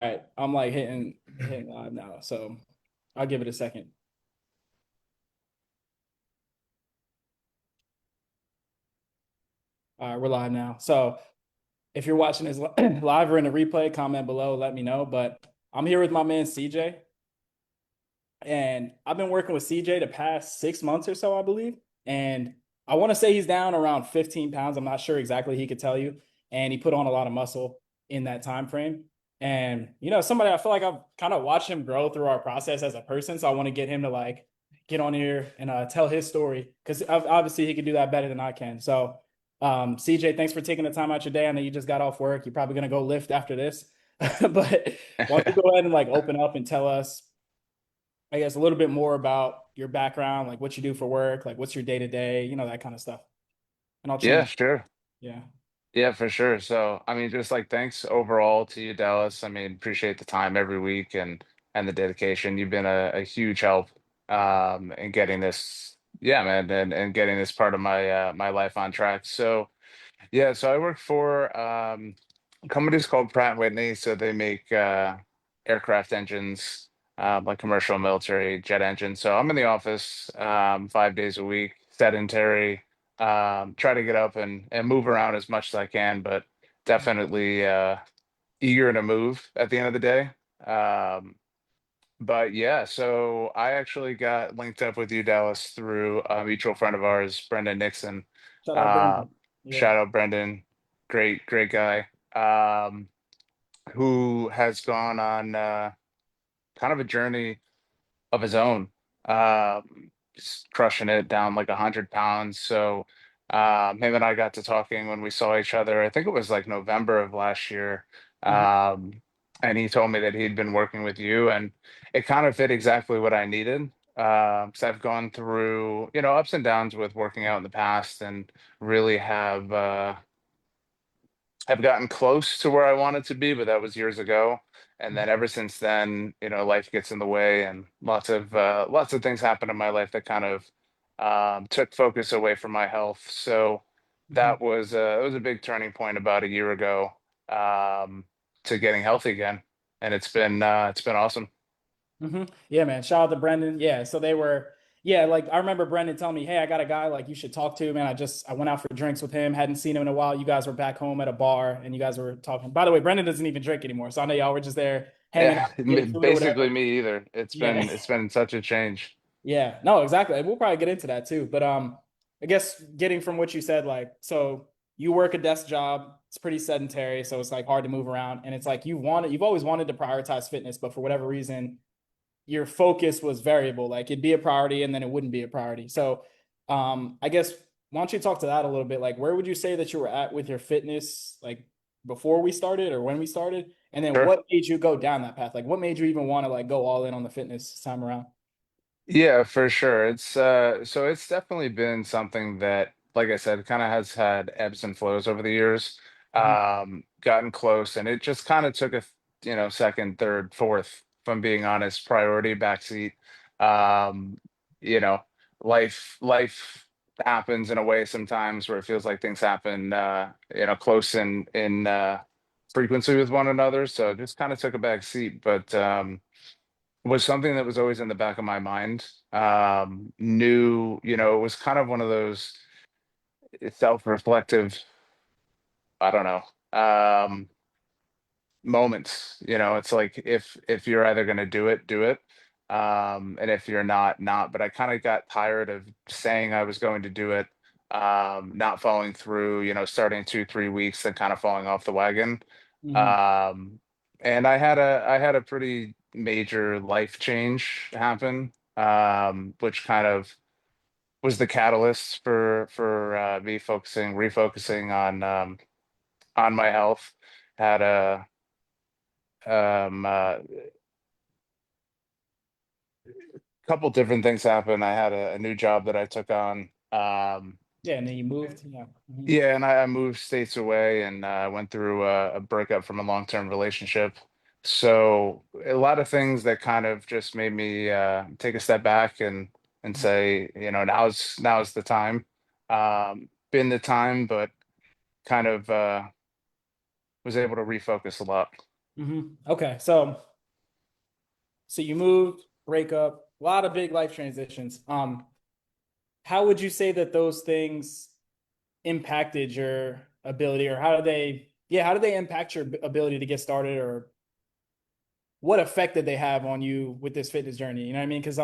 right, I'm like hitting live now, so I'll give it a second. All right, we're live now. So if you're watching this live or in the replay, comment below, let me know. But I'm here with my man CJ, and I've been working with CJ the past 6 months or so, I believe. And I want to say he's down around 15 pounds. I'm not sure exactly. He could tell you, and he put on a lot of muscle in that time frame. And somebody I feel like I've kind of watched him grow through our process as a person. So I want to get him to like get on here and tell his story because obviously he could do that better than I can. So, CJ, thanks for taking the time out your day. I know you just got off work. You're probably gonna go lift after this, but why don't you go ahead and like open up and tell us, I guess, a little bit more about your background, like what you do for work, like what's your day to day, that kind of stuff. And I'll Yeah, change. sure. Yeah. Yeah, for sure. So, I mean, just like thanks overall to you, Dallas. I mean, appreciate the time every week and the dedication. You've been a huge help in getting this, yeah, man, and getting this part of my life on track. So, yeah, so I work for a company is called Pratt& and Whitney. So they make aircraft engines, like commercial military jet engines. So I'm in the office 5 days a week, sedentary, try to get up and move around as much as I can, but definitely eager to move at the end of the day. Um, but yeah, so I actually got linked up with you, Dallas, through a mutual friend of ours, Brendan Nixon. Shout out Uh, Brendan. Yeah. Shout out Brendan, great guy, who has gone on kind of a journey of his own, just crushing it down like 100 pounds. So him and I got to talking when we saw each other. I think it was like November of last year. Mhm. Um, and he told me that he'd been working with you, and it kind of fit exactly what I needed. Because I've gone through, ups and downs with working out in the past, and really have gotten close to where I wanted to be, but that was years ago. And then ever since then, life gets in the way, and lots of things happen in my life that kind of took focus away from my health. So Mhm. that was a big turning point about a year ago, um, to getting healthy again, and it's been awesome. Yeah, man. Shout out to Brendan. Yeah. So they were, yeah, like I remember Brendan telling me, hey, I got a guy like you should talk to, man. I went out for drinks with him, hadn't seen him in a while. You guys were back home at a bar and you guys were talking. By the way, Brendan doesn't even drink anymore. So I know y'all were just there hanging Yeah, out, getting food or basically whatever. me either. It's Yeah. been it's been such a change. Yeah, no, exactly. We'll probably get into that too. But I guess getting from what you said, like, so you work a desk job, it's pretty sedentary, so it's like hard to move around. And it's like you've always wanted to prioritize fitness, but for whatever reason, your focus was variable. Like it'd be a priority and then it wouldn't be a priority. So I guess why don't you talk to that a little bit? Like where would you say that you were at with your fitness, like before we started or when we started? And then Sure. what made you go down that path? Like what made you even want to like go all in on the fitness this time around? Yeah, for sure. It's definitely been something that, like I said, kind of has had ebbs and flows over the years. Mhm. Gotten close, and it just kind of took a, second, third, fourth, if I'm being honest, priority backseat. Um, you know, life happens in a way sometimes where it feels like things happen close in frequency with one another. So it just kind of took a back seat. But was something that was always in the back of my mind. Knew, it was kind of one of those self-reflective, I don't know, moments. It's like if you're either going to do it, do it. And if you're not, not. But I kind of got tired of saying I was going to do it, not following through, starting 2, 3 weeks, then kind of falling off the wagon. Mhm. Um, and I had a pretty major life change happen, which kind of was the catalyst for me refocusing on my health. Had a couple different things happen. I had a new job that I took on. Yeah, and then you moved. Yeah. Mhm. Yeah, and I moved states away, and went through a breakup from a long-term relationship. So a lot of things that kind of just made me take a step back and say, now's the time. Been the time, but kind of was able to refocus a lot. Okay, so you moved, breakup, a lot of big life transitions. How would you say that those things impacted your ability, or how do they, yeah, how do they impact your ability to get started, or what effect did they have on you with this fitness journey? You know what I mean? Because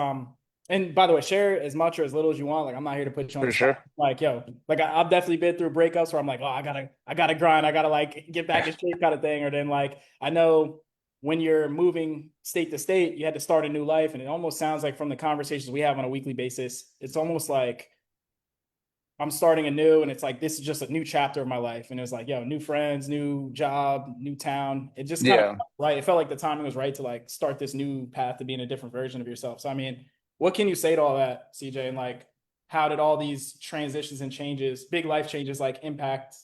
and by the way, share as much or as little as you want. Like I'm not here to put you on For the spot. sure. Like yo, like I've definitely been through breakups where I'm like, oh, I gotta grind, I gotta like get back in shape, kind of thing. Or then like I know when you're moving state to state, you had to start a new life, and it almost sounds like from the conversations we have on a weekly basis, it's almost like I'm starting anew, and it's like this is just a new chapter of my life. And it was like, yo, new friends, new job, new town. It just kind of Yeah. right. It felt like the timing was right to like start this new path to being a different version of yourself. So I mean, what can you say to all that, CJ? And like, how did all these transitions and changes, big life changes, like impact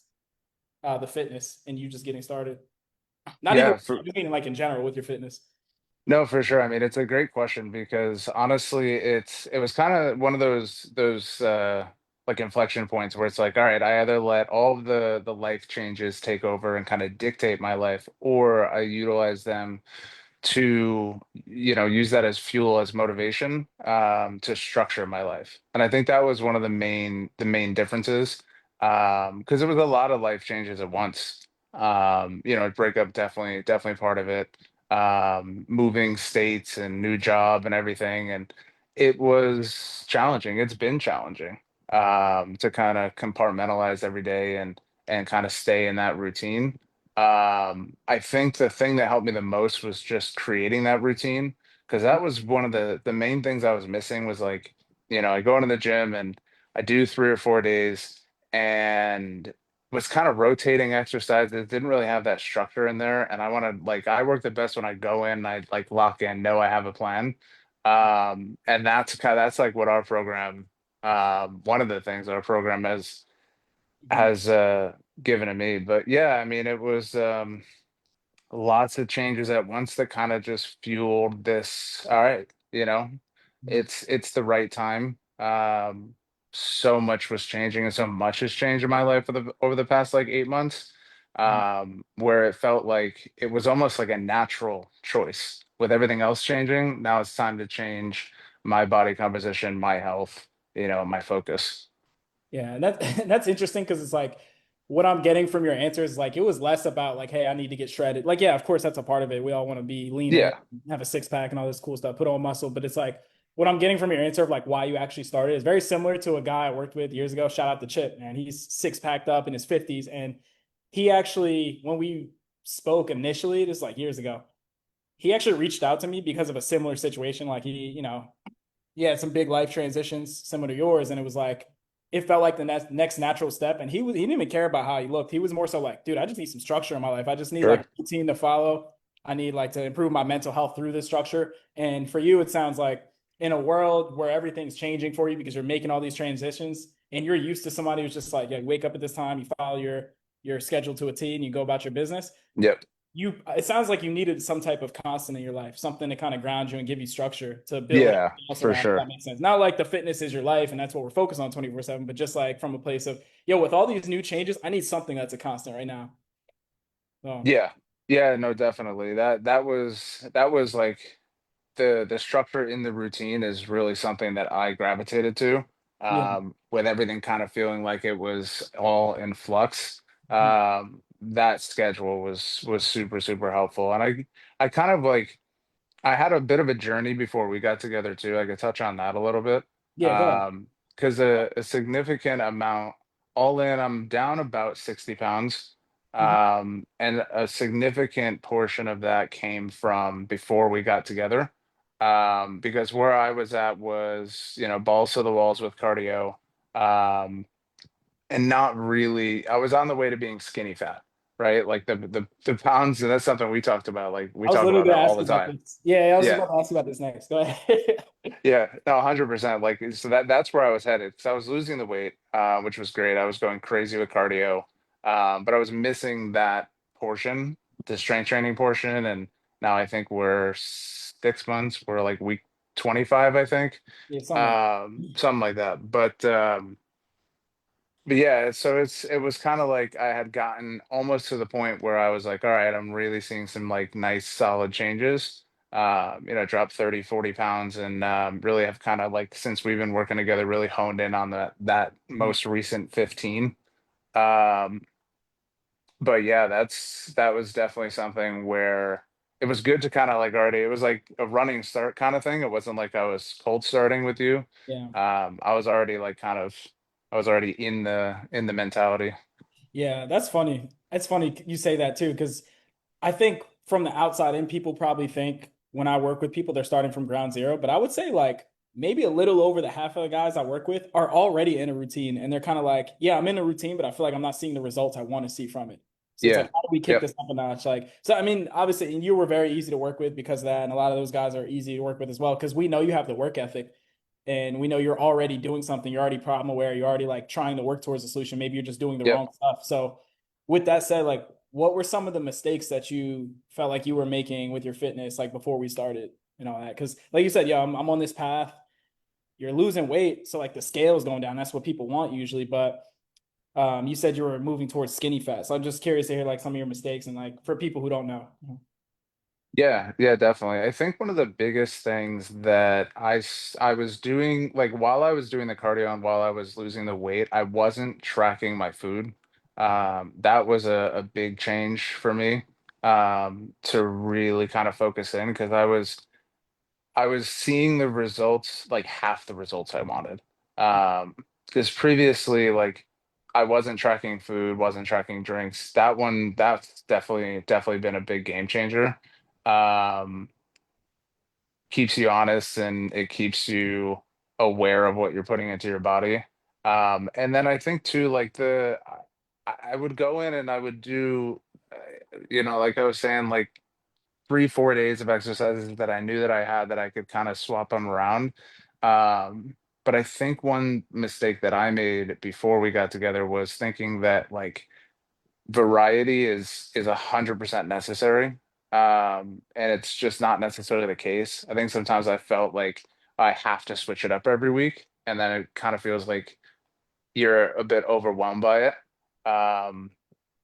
the fitness and you just getting started? Not even Yeah. just meaning like in general with your fitness. No, for sure. I mean, it's a great question because honestly, it was kind of one of those like inflection points where it's like, all right, I either let all of the life changes take over and kind of dictate my life, or I utilize them to, use that as fuel, as motivation, to structure my life. And I think that was one of the main differences, because it was a lot of life changes at once. Breakup definitely part of it. Moving states and new job and everything, and it was challenging. It's been challenging, to kind of compartmentalize every day and kind of stay in that routine. I think the thing that helped me the most was just creating that routine, because that was one of the main things I was missing. Was like, I go into the gym and I do 3 or 4 days and was kind of rotating exercises, didn't really have that structure in there. And I want to, like, I work the best when I go in, I like lock in, know I have a plan. And that's like what our program, one of the things our program has given to me. But yeah, I mean, it was lots of changes at once that kind of just fueled this. All right, it's the right time. So much was changing, and so much has changed in my life over the past like 8 months. Where it felt like it was almost like a natural choice with everything else changing. Now it's time to change my body composition, my health, my focus. Yeah, and that that's interesting because it's like what I'm getting from your answers, like it was less about like, hey, I need to get shredded. Like, yeah, of course that's a part of it. We all want to be leaner, Yeah, have a six pack and all this cool stuff, put on muscle. But it's like what I'm getting from your answer of like why you actually started is very similar to a guy I worked with years ago. Shout out to Chip, man. He's six packed up in his 50s. And he actually, when we spoke initially, this is like years ago, he actually reached out to me because of a similar situation. Like he had some big life transitions similar to yours, and it was like it felt like the next natural step. And he didn't even care about how he looked. He was more so like, dude, I just need some structure in my life. I just need like sure. a routine to follow. I need like to improve my mental health through this structure. And for you, it sounds like in a world where everything's changing for you because you're making all these transitions and you're used to somebody who's just like, yeah, wake up at this time, you follow your schedule to a T and you go about your business. Yep. You it sounds like you needed some type of constant in your life, something to kind of ground you and give you structure to build Yeah, everything else for around. If that sure. makes sense. Not like the fitness is your life and that's what we're focused on 24/7, but just like from a place of, yo, with all these new changes, I need something that's a constant right now. So Yeah. Yeah, no, definitely. That was like the structure in the routine is really something that I gravitated to. yeah. With everything kind of feeling like it was all in flux. Mhm. That schedule was super, super helpful. And I kind of like I had a bit of a journey before we got together too. I could touch on that a little bit. Yeah, go ahead. Because a significant amount, all in, I'm down about 60 pounds. Mhm. And a significant portion of that came from before we got together. Because where I was at was, balls to the walls with cardio. Um, and not really, I was on the way to being skinny fat, right? Like the pounds, and that's something we talked about. Like we I was talk literally about that gonna all ask the you about time. this. Yeah, I was Yeah. about to ask you about this next. Go ahead. Yeah, no, 100%. Like, so that's where I was headed. So I was losing the weight, which was great. I was going crazy with cardio, but I was missing that portion, the strength training portion. And now I think we're 6 months. We're like week 25, I think, Yeah, something like something like that. But but yeah, so it was kind of like I had gotten almost to the point where I was like, all right, I'm really seeing some like nice solid changes. Dropped 30, 40 pounds and really have kind of like since we've been working together, really honed in on that most recent 15. Um, but yeah, that was definitely something where it was good to kind of like already, it was like a running start kind of thing. It wasn't like I was cold starting with you. Yeah. I was already like I was already in the mentality. Yeah, that's funny. It's funny you say that too, because I think from the outside in, people probably think when I work with people, they're starting from ground zero. But I would say like maybe a little over the half of the guys I work with are already in a routine and they're kind of like, yeah, I'm in a routine, but I feel like I'm not seeing the results I want to see from it. So it's like, Yeah. how do we kick Yep. this up a notch? Like, so I mean, obviously, and you were very easy to work with because of that, and a lot of those guys are easy to work with as well because we know you have the work ethic, and we know you're already doing something. You're already problem aware. You're already like trying to work towards a solution. Maybe you're just doing the Yep. wrong stuff. So with that said, like what were some of the mistakes that you felt like you were making with your fitness, like before we started and all that? Because, like you said, yeah, I'm on this path. You're losing weight, so like the scale is going down. That's what people want usually. But you said you were moving towards skinny fat. So I'm just curious to hear like some of your mistakes and like for people who don't know. Yeah, yeah, definitely. I think one of the biggest things that I was doing, like while I was doing the cardio and while I was losing the weight, I wasn't tracking my food. That was a big change for me, to really kind of focus in because I was seeing the results, like half the results I wanted. Because previously, like I wasn't tracking food, wasn't tracking drinks. That's definitely been a big game changer. Um, Keeps you honest and it keeps you aware of what you're putting into your body. And then I think too, like I would go in and I would do, like I was saying, like 3, 4 days of exercises that I knew that I had that I could kind of swap them around. But I think one mistake that I made before we got together was thinking that like variety is 100% necessary. And it's just not necessarily the case. I think sometimes I felt like I have to switch it up every week, and then it kind of feels like you're a bit overwhelmed by it.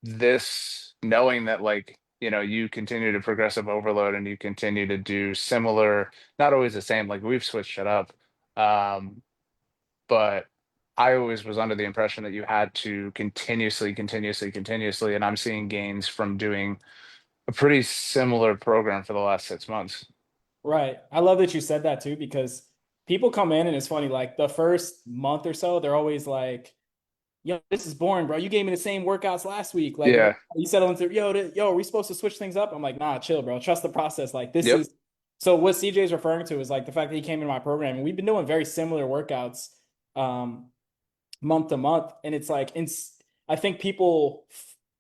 This knowing that like, you continue to progressive overload and you continue to do similar, not always the same, like we've switched it up. Um, but I always was under the impression that you had to continuously, and I'm seeing gains from doing a pretty similar program for the last 6 months. Right. I love that you said that too, because people come in and it's funny, like the first month or so, they're always like, yo, this is boring, bro. You gave me the same workouts last week. Like, Yeah. you settle into, yo, are we supposed to switch things up? I'm like, nah, chill, bro. Trust the process. Like, this Yep. is so what CJ is referring to is like the fact that he came in my program and we've been doing very similar workouts um month to month. And it's like, I think people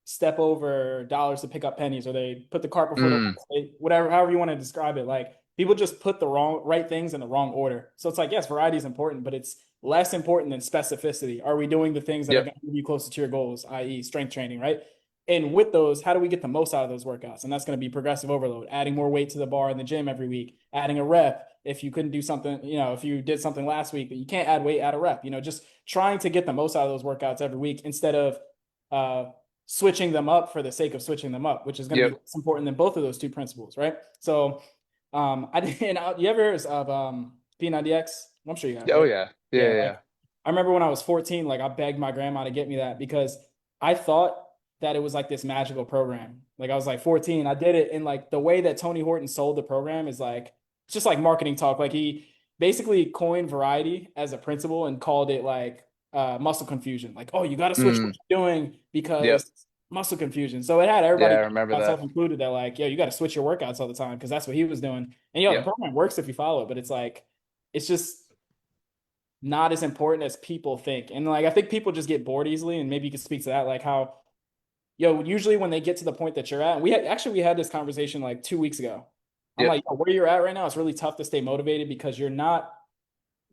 step over dollars to pick up pennies, or they put the cart before the Mm, horse, whatever, however you want to describe it. Like, people just put the right things in the wrong order. So it's like, yes, variety is important, but it's less important than specificity. Are we doing the things that are yep. going to move you closer to your goals, i.e., strength training, right? And with those, how do we get the most out of those workouts? And that's going to be progressive overload, adding more weight to the bar in the gym every week, adding a rep. If you couldn't do something, if you did something last week, but you can't add weight, add a rep, just trying to get the most out of those workouts every week instead of uh, switching them up for the sake of switching them up, which is going to be Yep. less important than both of those two principles, right? So, I didn't. You ever heard of P90X? I'm sure you have, Oh right? yeah. Yeah, Yeah, yeah, like yeah. I remember when I was 14, like I begged my grandma to get me that because I thought that it was like this magical program. Like I was like 14, I did it, and like the way that Tony Horton sold the program is like it's just like marketing talk. Like he basically coined variety as a principle and called it like muscle confusion. Like, oh, you got to switch what Mm, you're doing yep. because muscle confusion. So it had Yeah, I everybody, remember that. myself included, that like, yo, you got to switch your workouts all the time because that's what he was doing. And yo, the Yep. program works if you follow it, but it's like it's just not as important as people think. And like I think people just get bored easily. And maybe you could speak to that, like how usually when they get to the point that you're at, and we had this conversation like 2 weeks ago. I'm Yep. like, yo, where you're at right now, it's really tough to stay motivated because you're not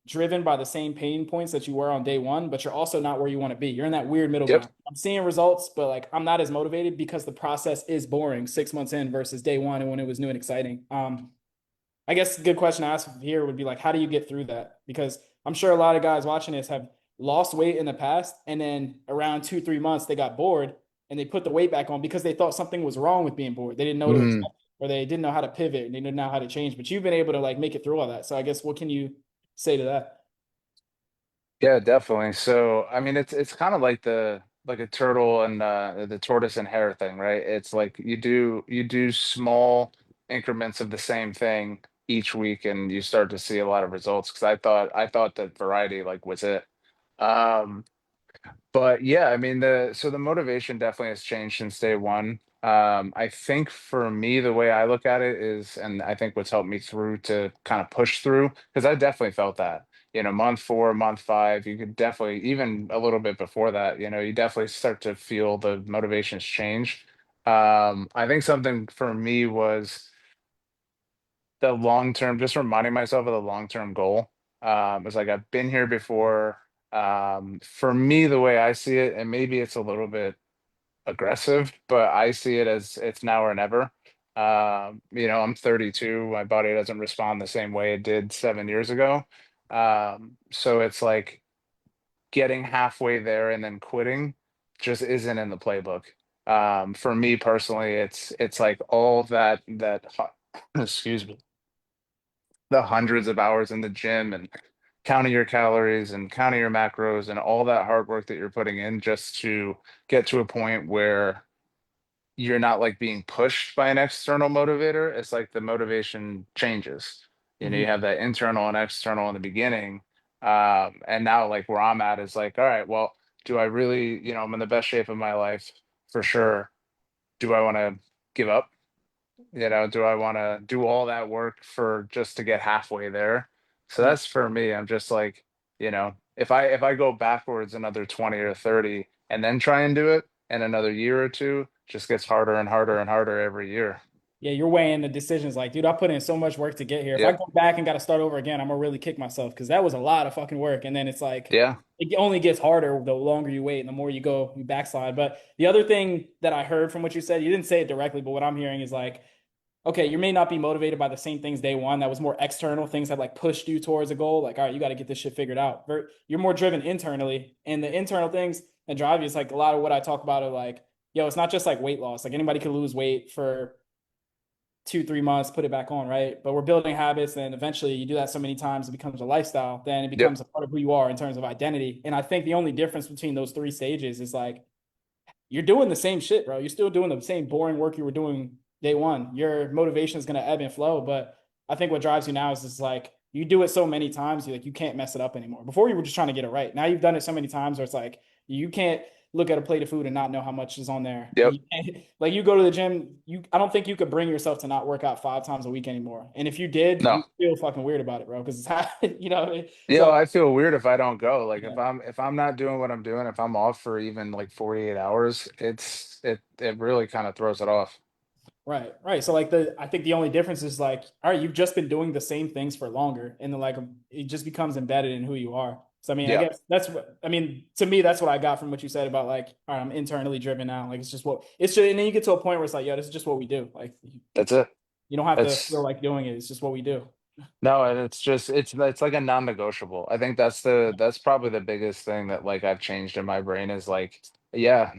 driven by the same pain points that you were on day one, but you're also not where you want to be. You're in that weird middle Yep. ground. I'm seeing results, but like I'm not as motivated because the process is boring 6 months in versus day one and when it was new and exciting. I guess a good question to ask here would be like, how do you get through that? Because I'm sure a lot of guys watching this have lost weight in the past, and then around 2, 3 months they got bored and they put the weight back on because they thought something was wrong with being bored. They didn't know to Mm, accept it, or they didn't know how to pivot and they didn't know how to change. But you've been able to like make it through all that. So I guess what can you say to that? yeah, definitely. So, I mean, it's kind of like the like a turtle and the tortoise and hare thing, right? It's like you do small increments of the same thing each week, and you start to see a lot of results. Because I thought that variety like was it. Um, But yeah, I mean the motivation definitely has changed since day one. I think for me, the way I look at it is, and I think what's helped me through to kind of push through, because I definitely felt that, month four, month five, you could definitely, even a little bit before that, you definitely start to feel the motivations change. I think something for me was the long term, just reminding myself of the long term goal. It's like I've been here before. For me, the way I see it, and maybe it's a little bit aggressive, but I see it as it's now or never. I'm 32. My body doesn't respond the same way it did 7 years ago. So it's like getting halfway there and then quitting just isn't in the playbook. For me personally, it's like all excuse me, the hundreds of hours in the gym and counting your calories and counting your macros and all that hard work that you're putting in just to get to a point where you're not like being pushed by an external motivator. It's like the motivation changes. You Mhm. have that internal and external in the beginning. And now like where I'm at is like, all right, well, do I really, I'm in the best shape of my life for sure. Do I want to give up? Do I want to do all that work for just to get halfway there? So Yeah. that's for me. I'm just like, if I go backwards another 20 or 30 and then try and do it in another year or two, just gets harder and harder and harder every year. Yeah, you're weighing the decisions like, dude, I put in so much work to get here. If I Yep. go back and got to start over again, I'm gonna really kick myself because that was a lot of fucking work. And then it's like Yeah. it only gets harder the longer you wait and the more you go, you backslide. But the other thing that I heard from what you said, you didn't say it directly, but what I'm hearing is like, okay, you may not be motivated by the same things day one. That was more external things that like pushed you towards a goal. Like, all right, you got to get this shit figured out. You're more driven internally, and the internal things that drive you is like a lot of what I talk about are like, yo, it's not just like weight loss. Like anybody could lose weight for 2, 3 months, put it back on, right? But we're building habits, and eventually you do that so many times, it becomes a lifestyle. Then it Yep. becomes a part of who you are in terms of identity. And I think the only difference between those three stages is like you're doing the same shit, bro. You're still doing the same boring work you were doing day one. Your motivation is gonna ebb and flow, but I think what drives you now is just like you do it so many times, you can't mess it up anymore. Before you were just trying to get it right. Now you've done it so many times where it's like you can't look at a plate of food and not know how much is on there. And Yep. you can't, like you go to the gym, I don't think you could bring yourself to not work out 5 times a week anymore. And if you did, No. you feel fucking weird about it, bro. Because it's you know, Yeah, so I feel weird if I don't go. Like if yeah. I'm not doing what I'm doing, if I'm off for even like 48 hours, it really kind of throws it off. Right, right. So like I think the only difference is like, all right, you've just been doing the same things for longer, and then like it just becomes embedded in who you are. So I mean, I Yeah, guess that's what I mean. To me, that's what I got from what you said about like, all right, I'm internally driven now. Like it's just what it's just, and then you get to a point where it's like, yo, this is just what we do. Like that's it. you don't have to feel That's like doing it. It's just what we do. No, and it's like a non-negotiable. I think that's probably the biggest thing that like I've changed in my brain is like, yeah,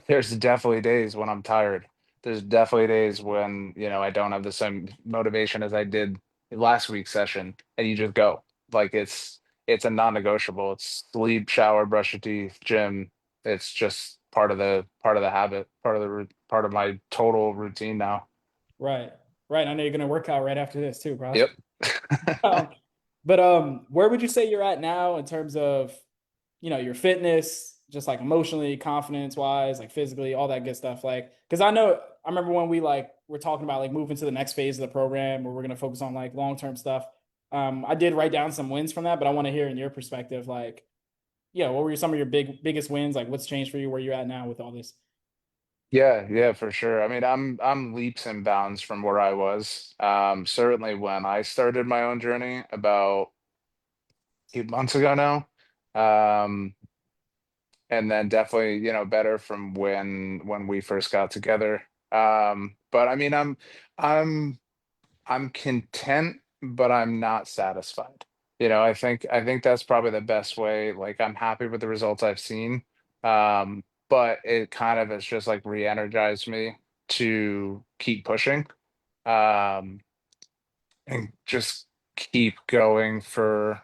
there's definitely days when I'm tired. There's definitely days when, I don't have the same motivation as I did last week's session, and you just go. Like it's a non-negotiable. It's sleep, shower, brush your teeth, gym. It's just part of the habit, part of my total routine now. Right, right. I know you're gonna work out right after this too, bro. Yep. Um, but where would you say you're at now in terms of your fitness, just like emotionally, confidence wise, like physically, all that good stuff. Like, because I remember when we like were talking about like moving to the next phase of the program where we're gonna focus on like long term stuff. I did write down some wins from that, but I want to hear in your perspective, like, yeah, what were some of your biggest wins? Like, what's changed for you? Where you're at now with all this? Yeah, yeah, for sure. I mean, I'm leaps and bounds from where I was. Certainly when I started my own journey about 8 months ago now. Um, and then definitely, better from when we first got together. But I mean, I'm I'm content, but I'm not satisfied. I think that's probably the best way. Like I'm happy with the results I've seen. But it kind of has just like re-energized me to keep pushing. Um, and just keep going for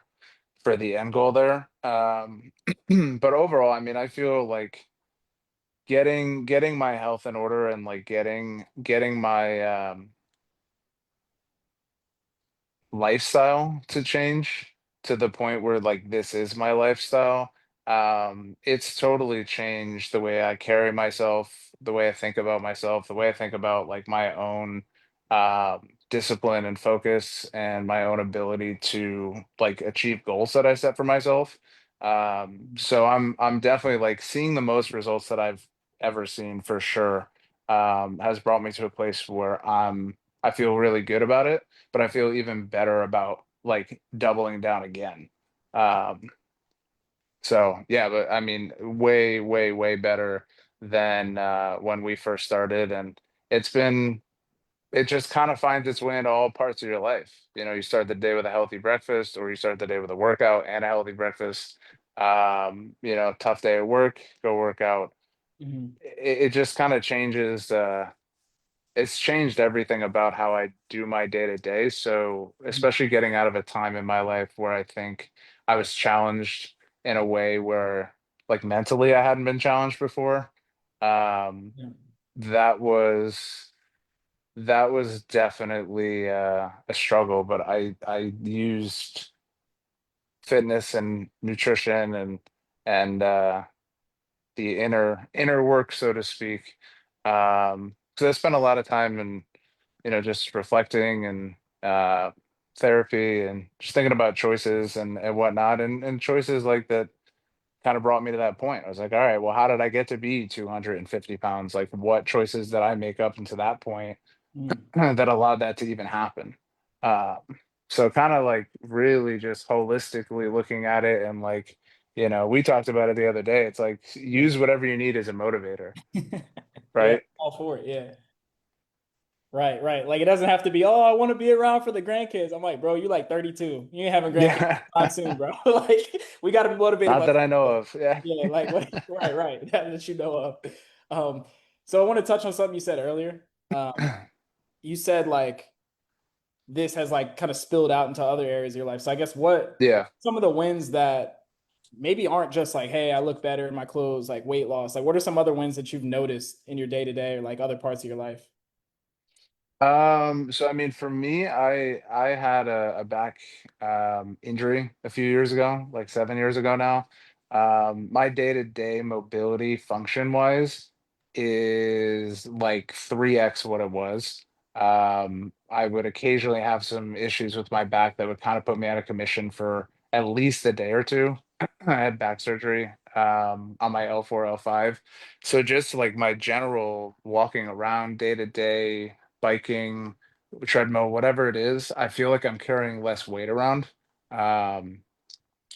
the end goal there. But overall, I mean, I feel like getting my health in order and like getting my lifestyle to change to the point where like this is my lifestyle. It's totally changed the way I carry myself, the way I think about myself, the way I think about like my own discipline and focus and my own ability to like achieve goals that I set for myself. So I'm definitely like seeing the most results that I've ever seen for sure. Has brought me to a place where I feel really good about it, but I feel even better about like doubling down again. Um, so yeah, but I mean, way, way, way better than when we first started, and it's been it just kind of finds its way into all parts of your life. You start the day with a healthy breakfast, or you start the day with a workout and a healthy breakfast. Tough day at work, go work out. Mhm. It just kind of changes. It's changed everything about how I do my day to day. So, Mhm. especially getting out of a time in my life where I think I was challenged in a way where, like, mentally I hadn't been challenged before. Um, Yeah. that was that was definitely a struggle, but I used fitness and nutrition and the inner work, so to speak. So I spent a lot of time in just reflecting and therapy and just thinking about choices and whatnot, and choices like that kind of brought me to that point. I was like, all right, well, how did I get to be 250 pounds? Like, what choices did I make up into that point Mhm. that allowed that to even happen? Um, so kind of like really just holistically looking at it and like, we talked about it the other day. It's like Yeah. use whatever you need as a motivator, Yeah, right? all for it. Yeah. Right, right. Like it doesn't have to be, oh, I want to be around for the grandkids. I'm like, bro, you like 32. You ain't having grandkids Yeah. anytime soon, bro. Like we got to be motivated Not by that I know something. of. Yeah. Yeah, like what? Right, right. That you know of. So I want to touch on something you said earlier. You said like this has like kind of spilled out into other areas of your life. So I guess what Yeah. some of the wins that maybe aren't just like, hey, I look better in my clothes, like weight loss. Like what are some other wins that you've noticed in your day to day or like other parts of your life? So I mean, for me, I had a back injury a few years ago, like 7 years ago now. My day-to-day mobility function wise is like 3x what it was. I would occasionally have some issues with my back that would kind of put me out of commission for at least a day or two. I had back surgery on my L4, L5. So just like my general walking around day to day biking, treadmill, whatever it is, I feel like I'm carrying less weight around. Um,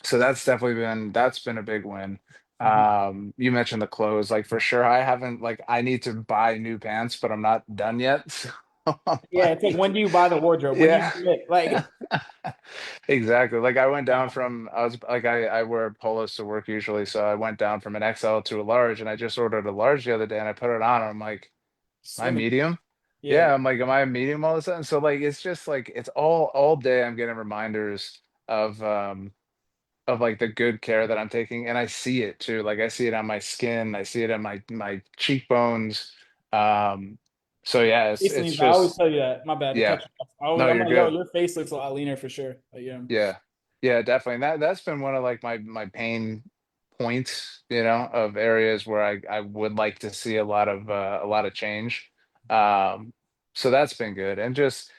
so that's been a big win. Mhm. You mentioned the clothes, like for sure. I haven't like I need to buy new pants, but I'm not done yet. So I'm Yeah, it's like like, when do you buy the wardrobe? When do you yeah. commit? Like, Exactly. Like I went down from I was like I wear polos to work usually, so I went down from an XL to a large, and I just ordered a large the other day, and I put it on, and I'm like, am I slimming. medium? Yeah. Yeah, I'm like, am I a medium all of a sudden? So like it's just like it's all day I'm getting reminders of um of like the good care that I'm taking, and I see it too. Like I see it on my skin, I see it on my cheekbones. Um so yeah, Face it's leans. I always just tell you that. My bad to yeah. cut you off. I always, No, I'm you're like, yo, good. your face looks a lot leaner for sure. Like, yeah. Yeah. Yeah, definitely. That's been one of like my pain points, of areas where I would like to see a lot of change. Um so that's been good. And just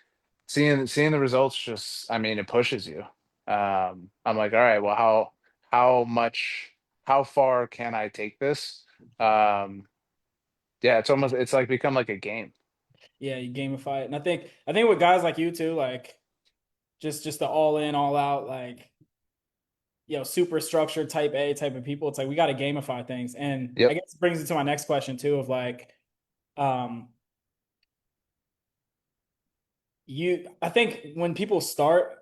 seeing the results just I mean it pushes you. I'm like, all right, well how much how far can I take this? Um yeah, it's like become like a game. Yeah, you gamify it. And I think with guys like you too, like just the all in, all out, like super structured type A type of people, it's like we got to gamify things. And I Yep. guess it brings it to my next question too of like, um, I think when people start,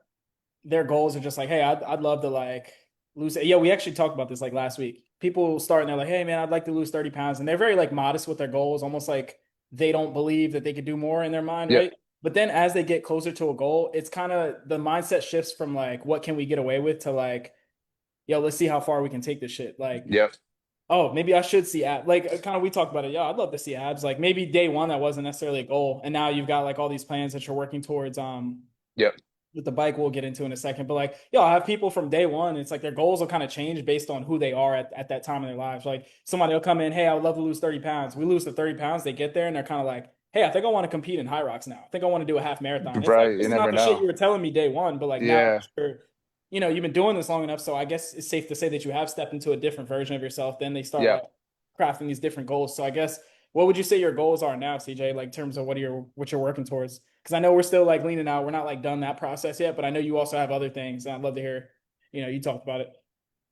their goals are just like, hey, I'd love to like lose. Yeah, we actually talked about this like last week. People start and they're like, hey man, I'd like to lose 30 pounds. And they're very like modest with their goals, almost like they don't believe that they could do more in their mind, Yep. right? But then as they get closer to a goal, it's kind of the mindset shifts from like, what can we get away with to like, yo, let's see how far we can take this shit. Like, Yep. oh, maybe I should see abs. Like, kind of, we talked about it. Yeah, I'd love to see abs. Like, maybe day one that wasn't necessarily a goal, and now you've got like all these plans that you're working towards. Yep. With the bike, we'll get into in a second. But like, yeah, I have people from day one. It's like their goals will kind of change based on who they are at that time in their lives. Like somebody will come in, hey, I would love to lose 30 pounds. We lose the 30 pounds. They get there and they're kind of like, hey, I think I want to compete in high rocks now. I think I want to do a half marathon. It's like, Right. this You is not never the shit know. you were telling me day one, but like now Yeah. you're, you've been doing this long enough. So I guess it's safe to say that you have stepped into a different version of yourself. Then they start Yep. like crafting these different goals. So I guess what would you say your goals are now, CJ, like in terms of what you're working towards? Because I know we're still like leaning out. We're not like done that process yet, but I know you also have other things. And I'd love to hear, you talked about it.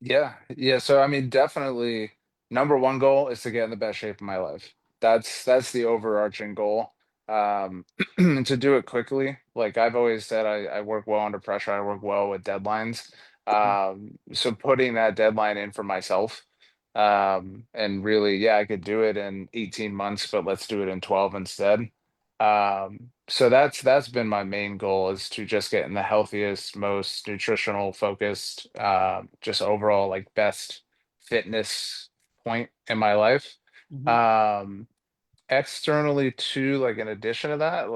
Yeah. Yeah. So I mean, definitely number one goal is to get in the best shape of my life. That's the overarching goal. And to do it quickly. Like I've always said, I work well under pressure. I work well with deadlines. So putting that deadline in for myself. And really, yeah, I could do it in 18 months, but let's do it in 12 instead. So that's been my main goal is to just get in the healthiest, most nutritional focused, just overall like best fitness point in my life. Mm-hmm. Um, Externally too, like in addition to that,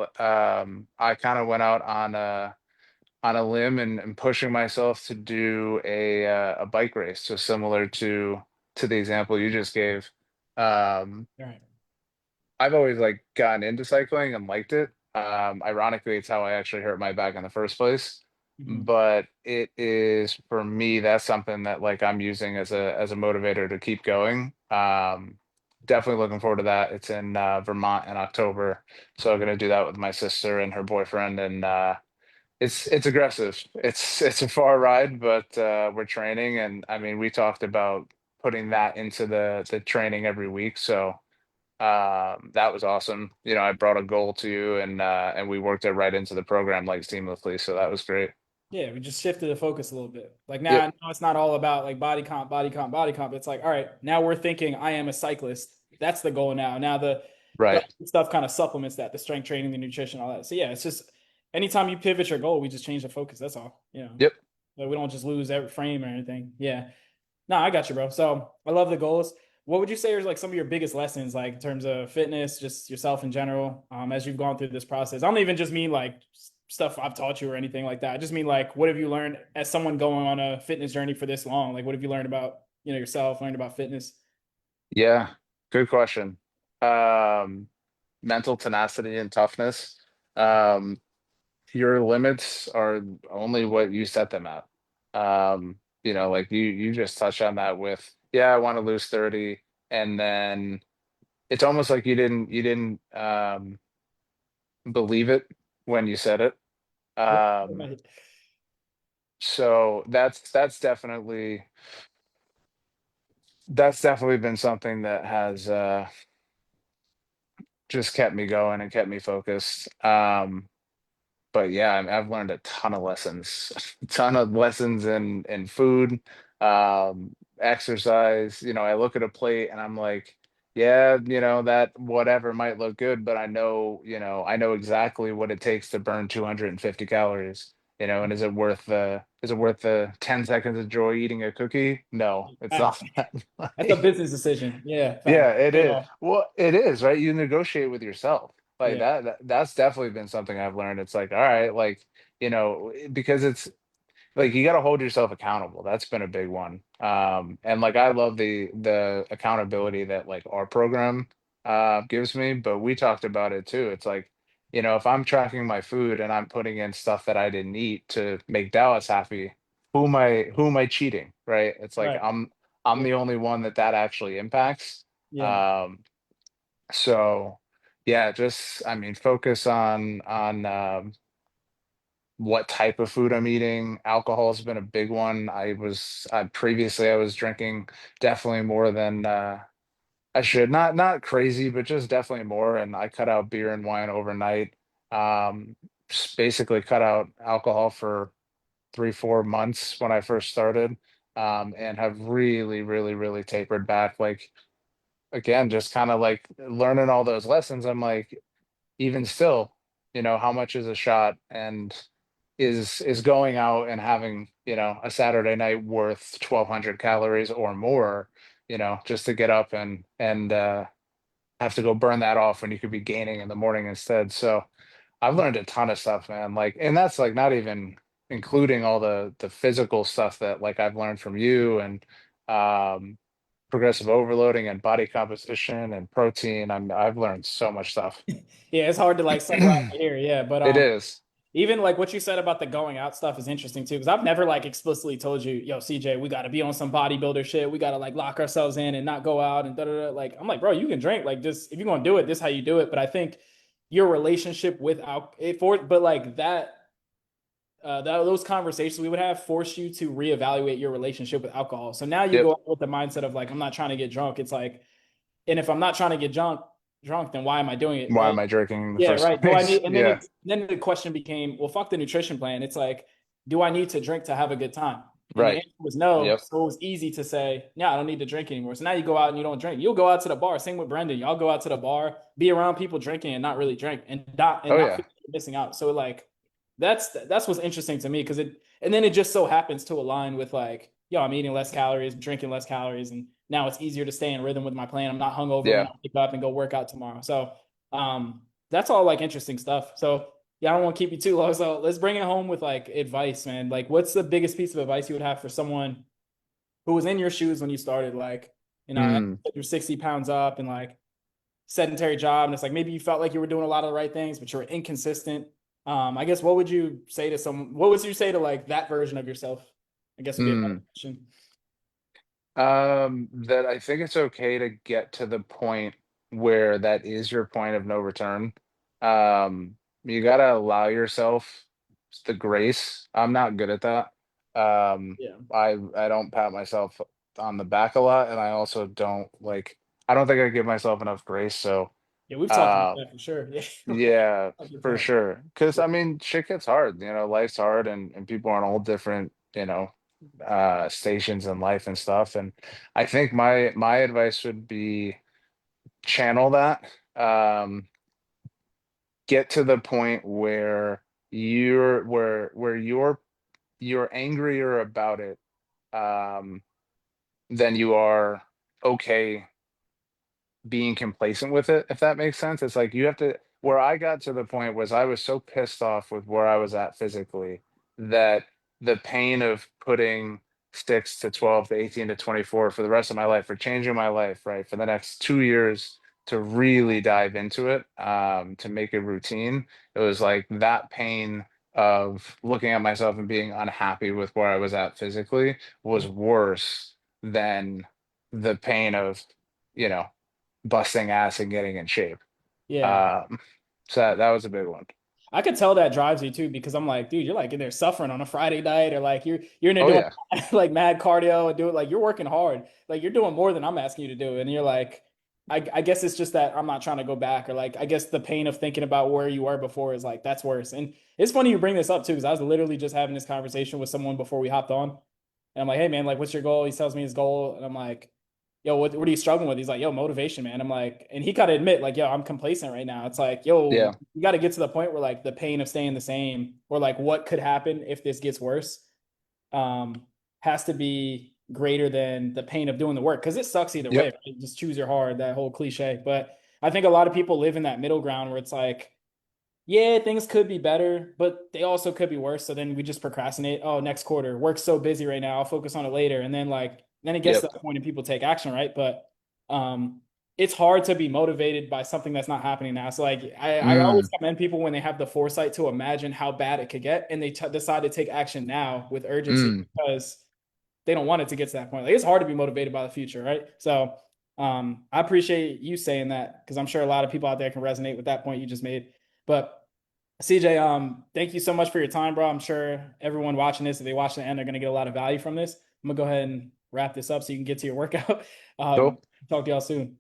I kind of went out on a limb and pushing myself to do a bike race, so similar to the example you just gave. Um, All right. I've always like gotten into cycling and liked it. Ironically, it's how I actually hurt my back in the first place. Mm-hmm. But it is for me, that's something that like I'm using as a motivator to keep going. Definitely looking forward to that. It's in Vermont in October, so I'm gonna do that with my sister and her boyfriend, and it's aggressive. It's a far ride, but we're training, and I mean, we talked about putting that into the training every week, so. That was awesome. I brought a goal to you and we worked it right into the program like seamlessly. So that was great. Yeah, we just shifted the focus a little bit. Like now, Yep. I know it's not all about like body comp, body comp, body comp. It's like, all right, now we're thinking I am a cyclist. That's the goal now. Now the Right. stuff kind of supplements that, the strength training, the nutrition, all that. So yeah, it's just anytime you pivot your goal, we just change the focus. That's all. Yep. Like we don't just lose every frame or anything. Yeah. No, I got you, bro. So I love the goals. What would you say are like some of your biggest lessons, like in terms of fitness, just yourself in general, as you've gone through this process? I don't even just mean like stuff I've taught you or anything like that. I just mean like, what have you learned as someone going on a fitness journey for this long? Like, what have you learned about, yourself, learned about fitness? Yeah. Good question. Um, Mental tenacity and toughness. Um, your limits are only what you set them at. Like you just touched on that with, yeah, I want to lose 30. And then it's almost like you didn't believe it when you said it. Yeah. Um, So that's definitely been something that has just kept me going and kept me focused. But yeah, I've learned a ton of lessons, a ton of lessons in food, exercise. I look at a plate and I'm like, yeah, that whatever might look good, but I know exactly what it takes to burn 250 calories. And is it worth the 10 seconds of joy eating a cookie? No, it's not Facts. that. That's a business decision. Yeah. Yeah, Facts. it Trade is. off. Well, it is, right? You negotiate with yourself. Like Yeah. that's definitely been something I've learned. It's like, all right, like, because it's like you got to hold yourself accountable. That's been a big one. And like I love the accountability that like our program gives me, but we talked about it too. It's like, if I'm tracking my food and I'm putting in stuff that I didn't eat to make Dallas happy, who am I cheating, right? It's like Right. I'm Yeah. the only one that actually impacts. Yeah. Um, so yeah, just I mean, focus on what type of food I'm eating. Alcohol has been a big one. Previously I was drinking definitely more than I should. Not crazy, but just definitely more. And I cut out beer and wine overnight. Just basically cut out alcohol for 3, 4 months when I first started, and have really, really, really tapered back. Like again, just kind of like learning all those lessons. I'm like, even still, how much is a shot, and is going out and having, a Saturday night worth 1,200 calories or more, just to get up and have to go burn that off when you could be gaining in the morning instead. So I've learned a ton of stuff, man. Like, and that's like not even including all the physical stuff that like I've learned from you and um progressive overloading and body composition and protein. I've learned so much stuff. Yeah, it's hard to like summarize it here. Yeah, but It is. even like what you said about the going out stuff is interesting too, because I've never like explicitly told you, yo, CJ, we got to be on some bodybuilder shit. We got to like lock ourselves in and not go out and da da da. Like, I'm like, bro, you can drink. Like, just if you're gonna do it, this is how you do it. But I think your relationship with but like those conversations we would have force you to reevaluate your relationship with alcohol. So now you Yep. go out with the mindset of like, I'm not trying to get drunk. It's like, and if I'm not trying to get drunk, then why am I doing it? Why Well, am I drinking in the yeah, first right. Do I place? need? And Yeah. then the question became, well, fuck the nutrition plan. It's like, do I need to drink to have a good time? And the Right. answer was no. Yep. So it was easy to say, yeah, I don't need to drink anymore. So now you go out and you don't drink. You'll go out to the bar. Same with Brendan. Y'all go out to the bar, be around people drinking and not really drink Oh not yeah. feel like you're missing out. So like that's what's interesting to me because it and then it just so happens to align with like, yo, I'm eating less calories, drinking less calories, and now it's easier to stay in rhythm with my plan. I'm not hungover when Yeah. I wake up and go work out tomorrow. So that's all like interesting stuff. So yeah, I don't want to keep you too low. So let's bring it home with like advice, man. Like, what's the biggest piece of advice you would have for someone who was in your shoes when you started? Like, Mm. you're 60 pounds up and like sedentary job, and it's like maybe you felt like you were doing a lot of the right things, but you were inconsistent. I guess what would you say to someone? What would you say to like that version of yourself? I guess would be a better Mm. question. That I think it's okay to get to the point where that is your point of no return. You gotta allow yourself the grace. I'm not good at that. Yeah, I don't pat myself on the back a lot, and I also don't like I don't think I give myself enough grace. So yeah, we've talked about uh that for sure. Yeah, yeah, for 100%. sure. Because Yeah, I mean shit gets hard, life's hard and people are on all different, stations in life and stuff. And I think my advice would be channel that. Um, get to the point where you're angrier about it um than you are okay being complacent with it, if that makes sense. It's like you have to where I got to the point was I was so pissed off with where I was at physically that the pain of putting 6 to 12 to 18 to 24 for the rest of my life, for changing my life, right, for the next 2 years to really dive into it, to make a routine. It was like that pain of looking at myself and being unhappy with where I was at physically was worse than the pain of, you know, busting ass and getting in shape. yeah. Um, so that was a big one. I could tell that drives you too because I'm like, dude, you're like in there suffering on a Friday night, or like you're in there Oh doing yeah. like mad cardio and doing like you're working hard, like you're doing more than I'm asking you to do, and you're like, I guess it's just that I'm not trying to go back, or like I guess the pain of thinking about where you were before is like that's worse. And it's funny you bring this up too because I was literally just having this conversation with someone before we hopped on, and I'm like, hey man, like what's your goal? He tells me his goal, and I'm like, yo, what are you struggling with? He's like, yo, motivation, man. I'm like, and he got to admit, like, yo, I'm complacent right now. It's like, yo, Yeah. you got to get to the point where like the pain of staying the same or like what could happen if this gets worse um has to be greater than the pain of doing the work because it sucks either way. Yep. Right? Just choose your hard, that whole cliche. But I think a lot of people live in that middle ground where it's like, yeah, things could be better, but they also could be worse. So then we just procrastinate. Oh, next quarter, work's so busy right now. I'll focus on it later. And then like then it gets to Yep. that point and people take action, right? But um it's hard to be motivated by something that's not happening now. So like I always Mm, commend people when they have the foresight to imagine how bad it could get and they decide to take action now with urgency mm. because they don't want it to get to that point. Like it's hard to be motivated by the future, right? So I appreciate you saying that because I'm sure a lot of people out there can resonate with that point you just made. But CJ, thank you so much for your time, bro. I'm sure everyone watching this, if they watch the end, they're gonna get a lot of value from this. I'm gonna go ahead and wrap this up so you can get to your workout. Cool. Talk to y'all soon.